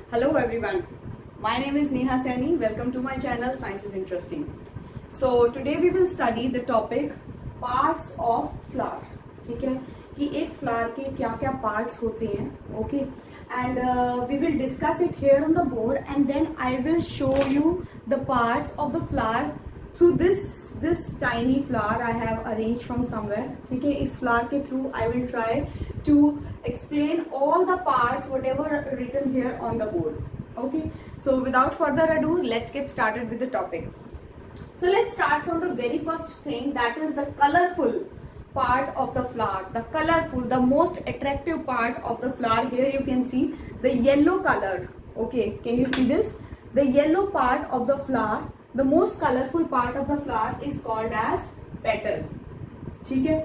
Hello everyone, my name is Neha Saini. Welcome to my channel Science is Interesting. So today we will study the topic parts of flower. ठीक है कि एक flower के क्या क्या parts होते हैं. Okay and we will discuss it here on the board and then I will show you the parts of the flower through this tiny flower I have arranged from somewhere. ठीक है, इस flower के through I will try to explain all the parts whatever written here on the board. Okay, so without further ado, let's get started with the topic. So let's start from the very first thing, that is the colorful part of the flower. The colorful, the most attractive part of the flower. Here you can see the yellow color. Okay, can you see this? The yellow part of the flower, the most colorful part of the flower is called as petal. ठीक है,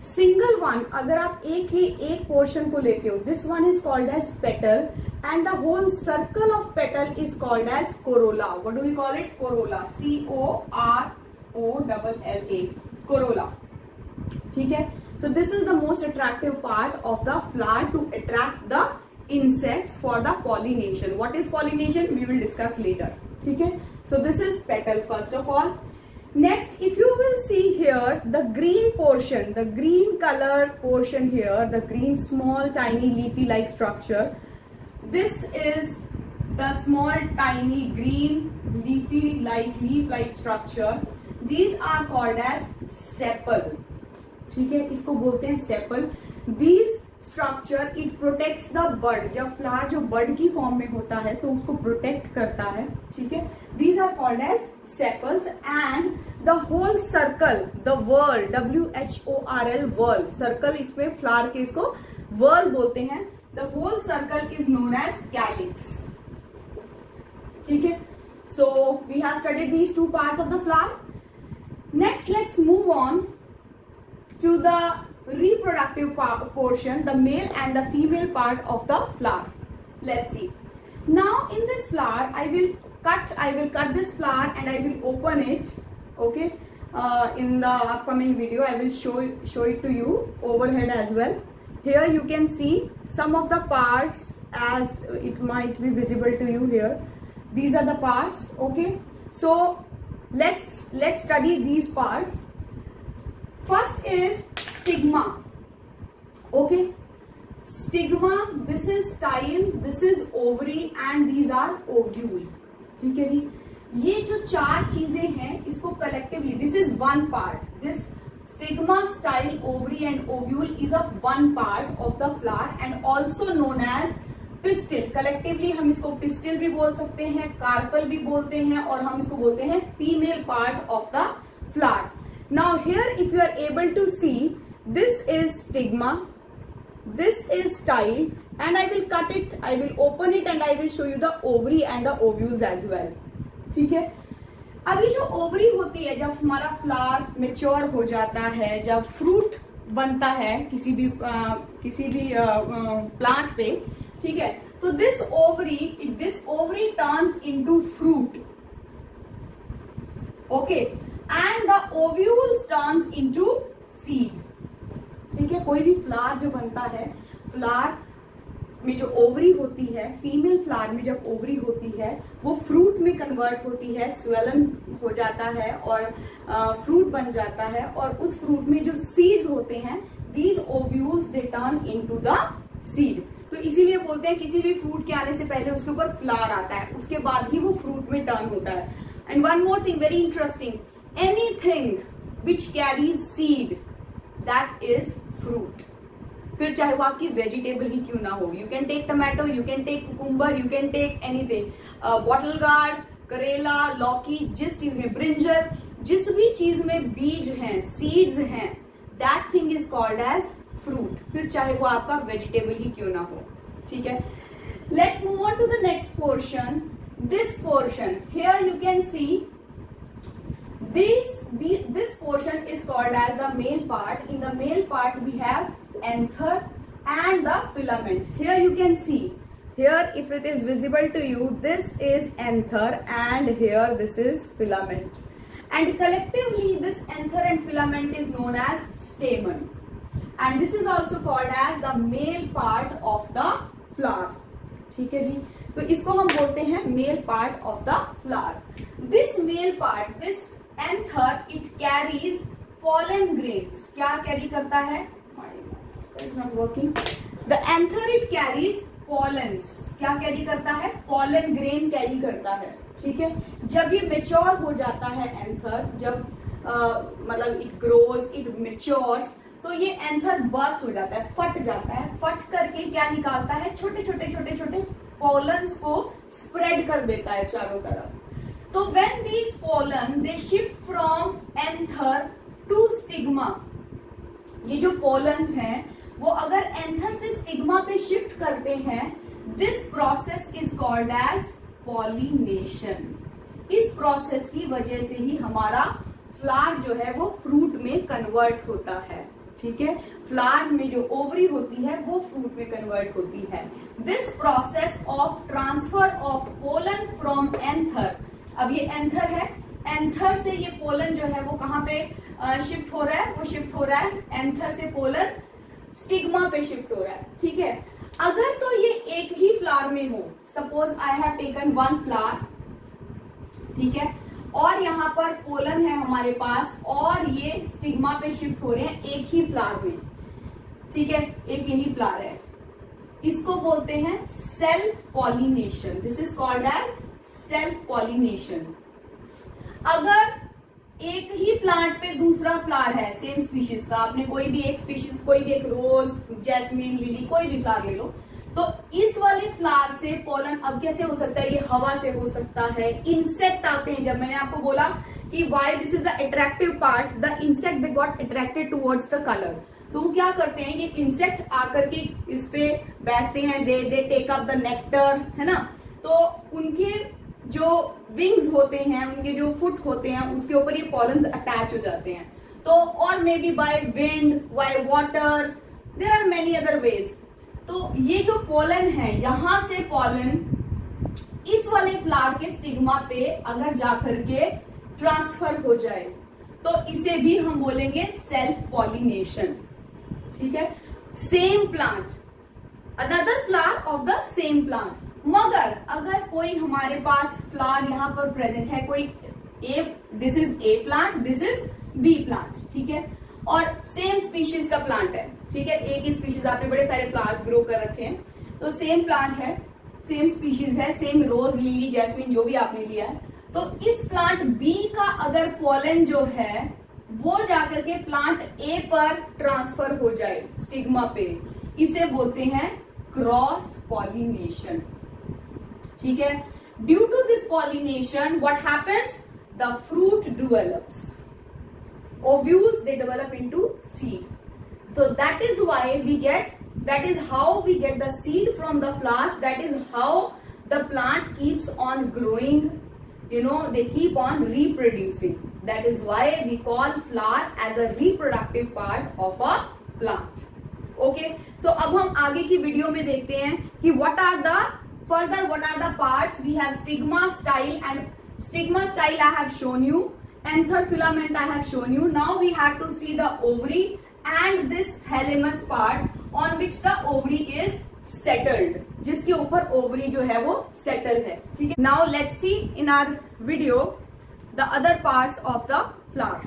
single one अगर आप एक portion को लेते हो, this one is called as petal and the whole circle of petal is called as corolla. What do we call it? Corolla. COROLLA, corolla. ठीक है, so this is the most attractive part of the flower to attract the insects for the pollination. What is pollination? We will discuss later. ठीक है, so this is petal first of all. Next, if you will see here, the green portion, the green color portion here, the green small tiny leafy like structure, this is the small tiny green leafy like leaf like structure. These are called as sepal. ठीक है, इसको बोलते हैं sepal. These structure it protects the bird. जब flower जो bird की form में होता है तो उसको प्रोटेक्ट करता है. ठीक है, these are called as sepals and the whole circle, the whorl, WHORL, whorl, circle, इसमें फ्लावर के इसको वर्ल बोलते हैं. The whole circle is known as calyx. ठीक है, so we have studied these two parts of the flower. Next let's move on to the reproductive portion, the male and the female part of the flower. Let's see. Now in this flower I will cut this flower and I will open it. Okay, in the upcoming video I will show it to you overhead as well. Here you can see some of the parts as it might be visible to you here. These are the parts. Okay, so let's study these parts. First is stigma. Okay, stigma, this is style, this is ovary and these are ovule. ठीक है जी, ये जो चार चीजें हैं इसको collectively, this is one part. This stigma, style, ovary and ovule is a one part of the flower and also known as pistil. Collectively हम इसको pistil भी बोल सकते हैं, carpel भी बोलते हैं और हम इसको बोलते हैं female part of the flower. Now here if you are able to see, this is stigma, this is style and I will cut it, I will open it and I will show you the ovary and the ovules as well. ठीक है, अभी जो ovary होती है, जब हमारा flower mature हो जाता है, जब फ्रूट बनता है किसी भी प्लांट पे, ठीक है, तो this ovary turns into fruit. Okay, and the ovules turns into seed. ठीक है, कोई भी फ्लावर जो बनता है, फ्लावर में जो ओवरी होती है, फीमेल फ्लावर में जब ओवरी होती है वो फ्रूट में कन्वर्ट होती है, स्वेलन हो जाता है और फ्रूट बन जाता है और उस फ्रूट में जो सीड्स होते हैं, these ovules they turn into the seed. तो इसीलिए बोलते हैं किसी भी फ्रूट के आने से पहले उसके ऊपर फ्लावर आता है, उसके बाद ही वो फ्रूट में टर्न होता है. And one more thing very interesting, anything which carries seed that is fruit. फिर चाहे वो आपकी वेजिटेबल ही क्यों ना हो, you can take tomato, you can take cucumber, you can take anything, bottle gourd, करेला, लौकी, जिस चीज में, ब्रिंजल, जिस भी चीज में बीज हैं, सीड्स हैं, that thing is called as fruit. फिर चाहे वो आपका वेजिटेबल ही क्यों ना हो. ठीक है, let's move on to the next portion. This portion here you can see this portion is called as the male part. In the male part we have anther and the filament. Here you can see, here if it is visible to you, this is anther and here this is filament, and collectively this anther and filament is known as stamen, and this is also called as the male part of the flower. ठीक है जी, तो इसको हम बोलते हैं male part of the flower. This male part, this anther, it carries pollen grains। क्या carry करता है? It's not working. The anther it carries pollens। क्या कैरी करता है? pollen grain कैरी करता है। ठीक है, जब ये मेच्योर हो जाता है एंथर, जब मतलब इट ग्रोज, इट मेच्योर्स, तो ये एंथर बर्स्ट हो जाता है, फट जाता है। फट करके क्या निकालता है? छोटे छोटे छोटे छोटे पोलन्स को स्प्रेड कर देता है चारों तरफ। तो when these pollen they shift from anther to stigma, ये जो पोलन्स हैं वो अगर एंथर से स्टिग्मा पे शिफ्ट करते हैं, this process is called as pollination. इस प्रोसेस की वजह से ही हमारा फ्लावर जो है वो फ्रूट में कन्वर्ट होता है। ठीक है, फ्लावर में जो ओवरी होती है वो फ्रूट में कन्वर्ट होती है। This process of transfer of pollen from anther, अब ये एंथर है, एंथर से ये पोलन जो है वो कहां पे शिफ्ट हो रहा है? वो शिफ्ट हो रहा है एंथर से पोलन स्टिग्मा पे शिफ्ट हो रहा है। ठीक है, अगर तो ये एक ही फ्लावर में हो, suppose I have taken one flower, ठीक है, और यहाँ पर पोलन है हमारे पास और ये स्टिग्मा पे शिफ्ट हो रहे हैं एक ही फ्लावर में। ठीक है, एक यही फ्लावर है, इसको बोलते हैं self pollination. This is called as self pollination. अगर एक ही प्लांट पे दूसरा फ्लावर है सेम स्पीशीज का, आपने कोई भी एक स्पीशीज, कोई भी एक रोज, जैस्मिन, लिली, कोई भी फ्लावर ले लो, तो इस वाले फ्लावर से पोलन अब कैसे हो सकता है? ये हवा से हो सकता है, इंसेक्ट आते हैं। जब मैंने आपको बोला कि why this is the attractive part, the insect they got attracted towards the colour, तो वो क्या करते हैं? ये इंसेक्ट आकर के इस पे बैठते हैं, they take up the nectar, है ना, तो उनके जो विंग्स होते हैं, उनके जो फुट होते हैं, उसके ऊपर ये पॉलन्स अटैच हो जाते हैं। तो और maybe by wind, by water, there are many other ways. तो ये जो पोलन है, यहां से पोलन इस वाले फ्लावर के स्टिग्मा पे अगर जाकर के ट्रांसफर हो जाए, तो इसे भी हम बोलेंगे सेल्फ पॉलिनेशन। ठीक है, same plant, another flower of the same plant. मगर अगर कोई हमारे पास फ्लावर यहाँ पर प्रेजेंट है, कोई A, this is A plant, this is B plant, ठीक है, और सेम स्पीशीज का प्लांट है। ठीक है, एक ही स्पीशीज, आपने बड़े सारे फ्लावर्स ग्रो कर रखे हैं, तो सेम प्लांट है, सेम स्पीशीज है, सेम रोज, लिली, जैस्मिन, जो भी आपने लिया है, तो इस प्लांट बी का अगर पोलन जो है वो जाकर के प्लांट ए पर ट्रांसफर हो जाए स्टिग्मा पे, इसे बोलते हैं क्रॉस पॉलिनेशन। ठीक है, due to this pollination what happens? The fruit develops, ovules they develop into seed. So that is why we get, that is how we get the seed from the flowers, that is how the plant keeps on growing, you know, they keep on reproducing. That is why we call flower as a reproductive part of a plant. Okay, so अब हम आगे की video में देखते हैं कि what are the parts. We have stigma, style, and stigma style I have shown you, anther filament I have shown you. Now we have to see the ovary and this thalamus part on which the ovary is settled, जिसके ऊपर ovary जो है वो settle है। ठीक है, now let's see in our video the other parts of the flower.